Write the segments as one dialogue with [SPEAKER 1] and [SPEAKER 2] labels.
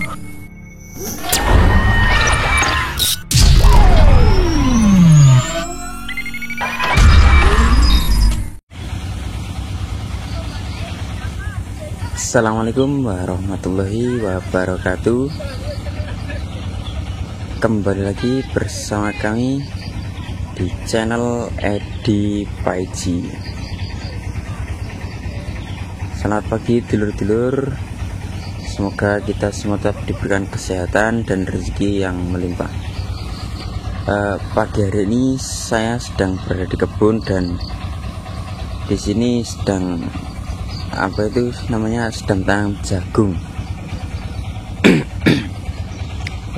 [SPEAKER 1] Assalamualaikum warahmatullahi wabarakatuh. Kembali lagi bersama kami di channel Edi Paiji. Selamat pagi dulur-dulur. Semoga kita semua tetap diberikan kesehatan dan rezeki yang melimpah. Pagi hari ini saya sedang berada di kebun dan di sini sedang sedang tanam jagung.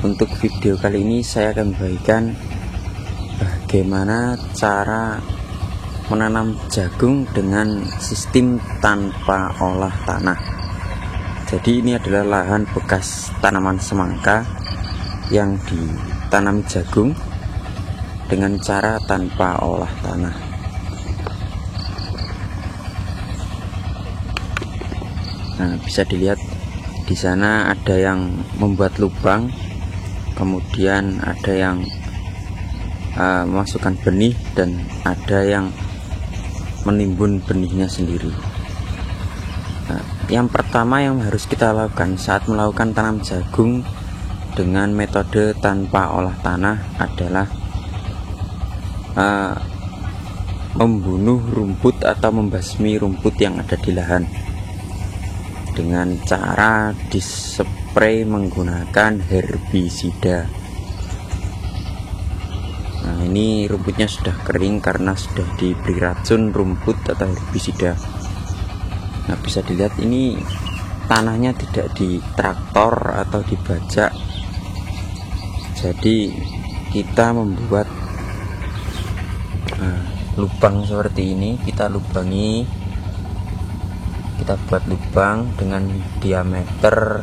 [SPEAKER 1] Untuk video kali ini saya akan membagikan bagaimana cara menanam jagung dengan sistem tanpa olah tanah. Jadi ini adalah lahan bekas tanaman semangka yang ditanam jagung dengan cara tanpa olah tanah. Nah, bisa dilihat di sana ada yang membuat lubang, kemudian ada yang memasukkan benih dan ada yang menimbun benihnya sendiri. Nah, yang pertama yang harus kita lakukan saat melakukan tanam jagung dengan metode tanpa olah tanah adalah membunuh rumput atau membasmi rumput yang ada di lahan dengan cara dispray menggunakan herbisida. Nah, ini rumputnya sudah kering karena sudah diberi racun rumput atau herbisida. Nah, bisa dilihat ini tanahnya tidak di traktor atau dibajak. Jadi kita membuat lubang seperti ini, kita buat lubang dengan diameter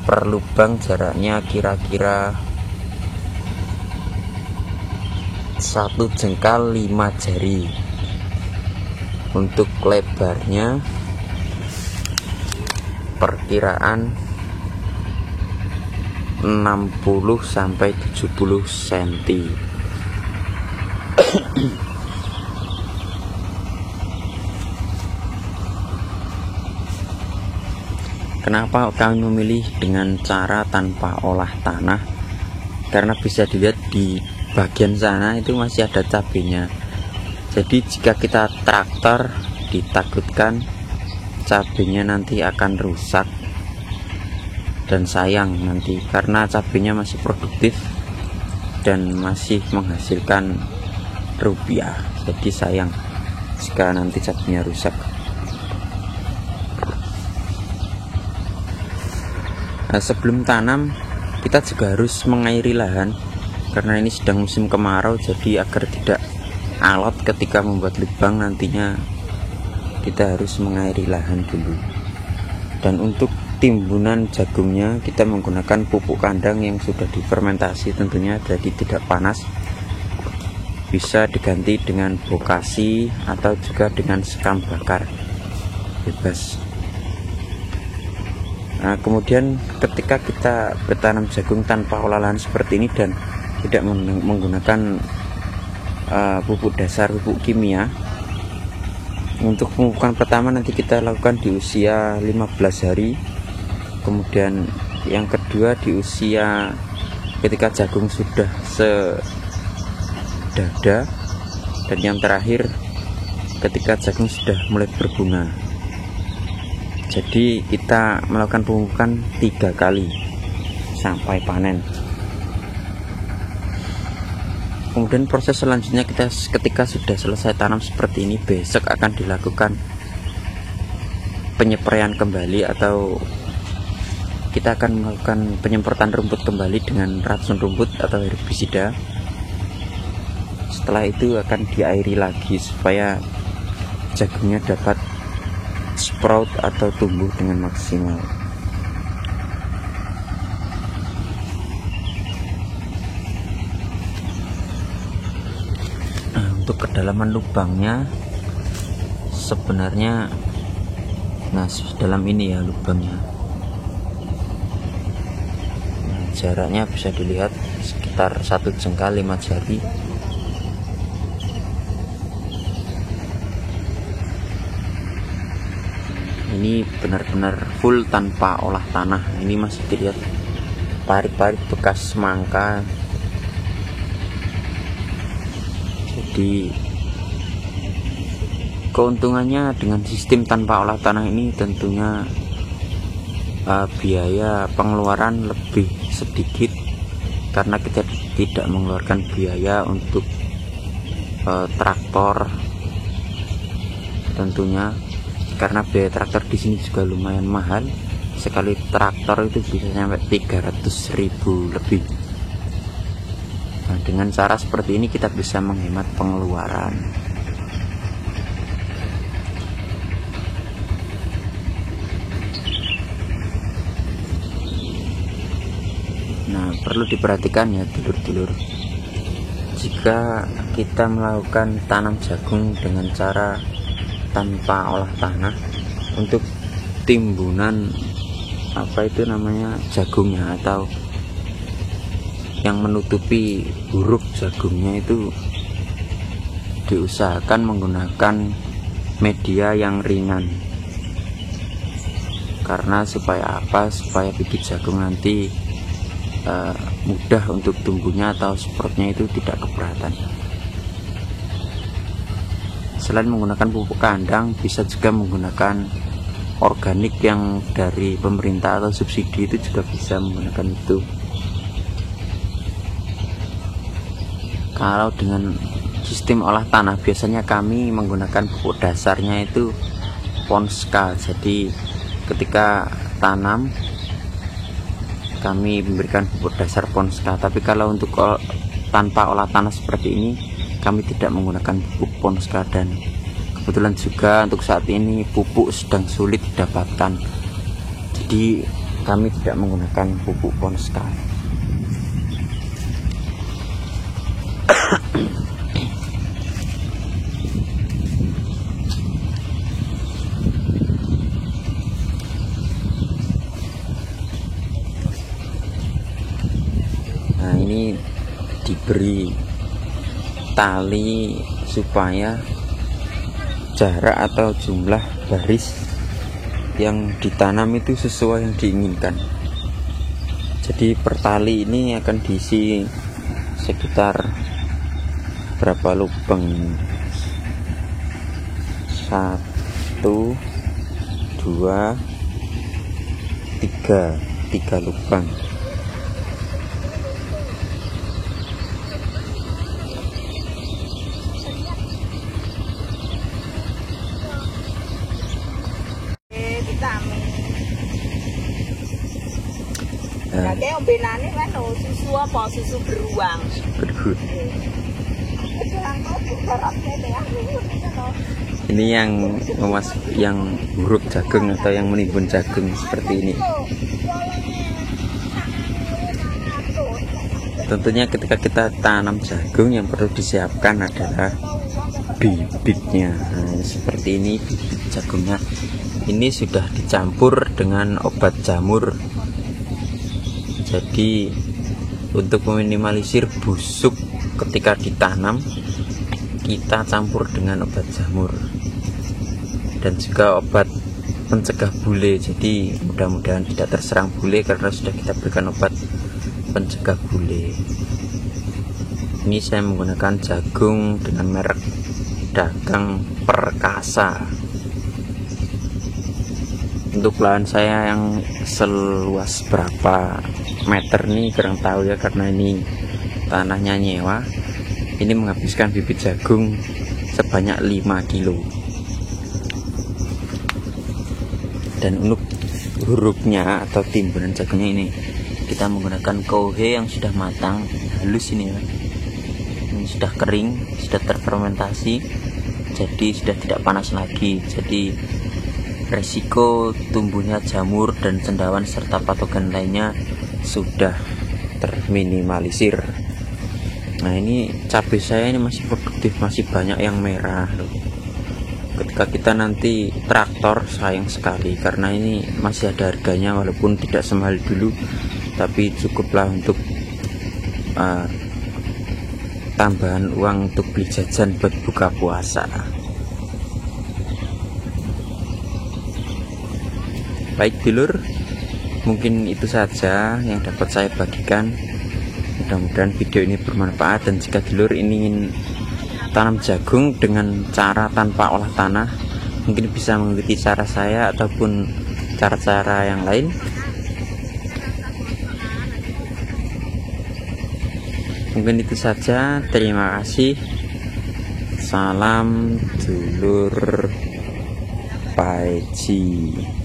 [SPEAKER 1] per lubang jaraknya kira-kira 1 jengkal 5 jari. Untuk lebarnya perkiraan 60 sampai 70 cm. Kenapa kami memilih dengan cara tanpa olah tanah? Karena bisa dilihat di bagian sana itu masih ada cabenya. Jadi jika kita traktor, ditakutkan cabenya nanti akan rusak dan sayang nanti, karena cabenya masih produktif dan masih menghasilkan rupiah. Jadi sayang jika nanti cabenya rusak. Nah, sebelum tanam kita juga harus mengairi lahan karena ini sedang musim kemarau, jadi agar tidak alot ketika membuat lubang nantinya kita harus mengairi lahan dulu. Dan untuk timbunan jagungnya kita menggunakan pupuk kandang yang sudah difermentasi tentunya, jadi tidak panas. Bisa diganti dengan bokasi atau juga dengan sekam bakar bebas. Nah, kemudian ketika kita bertanam jagung tanpa olahan seperti ini dan tidak menggunakan pupuk dasar, pupuk kimia, untuk pemupukan pertama nanti kita lakukan di usia 15 hari, kemudian yang kedua di usia ketika jagung sudah sedada, dan yang terakhir ketika jagung sudah mulai berbunga. Jadi kita melakukan pemupukan 3 kali sampai panen. Kemudian proses selanjutnya ketika sudah selesai tanam seperti ini, besok akan dilakukan penyepraian kembali atau kita akan melakukan penyemprotan rumput kembali dengan racun rumput atau herbisida. Setelah itu akan diairi lagi supaya jagungnya dapat sprout atau tumbuh dengan maksimal. Nah, untuk kedalaman lubangnya sebenarnya dalam ini ya lubangnya. jaraknya bisa dilihat sekitar 1 jengkal 5 jari. Ini benar-benar full tanpa olah tanah. Ini masih dilihat parit-parit bekas semangka. Jadi keuntungannya dengan sistem tanpa olah tanah ini tentunya biaya pengeluaran lebih sedikit, karena kita tidak mengeluarkan biaya untuk traktor tentunya, karena biaya traktor di sini juga lumayan mahal. Sekali traktor itu bisa sampai 300.000 lebih. Nah, dengan cara seperti ini kita bisa menghemat pengeluaran. Nah, perlu diperhatikan ya dulur-dulur, jika kita melakukan tanam jagung dengan cara tanpa olah tanah, untuk timbunan jagungnya atau yang menutupi huruf jagungnya itu diusahakan menggunakan media yang ringan. Karena supaya supaya bibit jagung nanti mudah untuk tumbuhnya atau supportnya itu tidak keberatan. Selain menggunakan pupuk kandang, bisa juga menggunakan organik yang dari pemerintah atau subsidi, itu juga bisa menggunakan itu. Kalau dengan sistem olah tanah, biasanya kami menggunakan pupuk dasarnya itu Ponska. Jadi ketika tanam kami memberikan pupuk dasar Ponska, tapi kalau untuk tanpa olah tanah seperti ini kami tidak menggunakan pupuk Ponska. Dan kebetulan juga untuk saat ini pupuk sedang sulit didapatkan, jadi kami tidak menggunakan pupuk Ponska. Nah, ini diberi tali supaya jarak atau jumlah baris yang ditanam itu sesuai yang diinginkan. Jadi per tali ini akan diisi sekitar berapa lubang? 1, 2, 3 lubang.
[SPEAKER 2] Kayak ombenane kan susu apa? Susu beruang.
[SPEAKER 1] Ini yang huruf jagung atau yang menimbun jagung seperti ini. Tentunya ketika kita tanam jagung, yang perlu disiapkan adalah bibitnya. Nah, seperti ini bibit jagungnya. Ini sudah dicampur dengan obat jamur. Jadi untuk meminimalisir busuk ketika ditanam, kita campur dengan obat jamur dan juga obat pencegah bule. Jadi mudah-mudahan tidak terserang bule karena sudah kita berikan obat pencegah bule. Ini saya menggunakan jagung dengan merek dagang Perkasa. Untuk lahan saya yang seluas berapa meter nih kurang tahu ya, karena ini tanahnya nyewa. Ini menghabiskan bibit jagung sebanyak 5 kilo. Dan untuk hurufnya atau timbunan jagungnya ini kita menggunakan kohe yang sudah matang halus ini ya. Ini sudah kering, sudah terfermentasi, jadi sudah tidak panas lagi. Jadi resiko tumbuhnya jamur dan cendawan serta patogen lainnya sudah terminimalisir. Nah, ini cabai saya ini masih produktif, masih banyak yang merah loh. Ketika kita nanti traktor, sayang sekali karena ini masih ada harganya walaupun tidak semahal dulu, tapi cukuplah untuk tambahan uang untuk beli jajan buat buka puasa. Baik dulur, mungkin itu saja yang dapat saya bagikan. Mudah-mudahan video ini bermanfaat, dan jika dulur ingin tanam jagung dengan cara tanpa olah tanah, mungkin bisa mengikuti cara saya ataupun cara-cara yang lain. Mungkin itu saja, terima kasih. Salam dulur Paiji.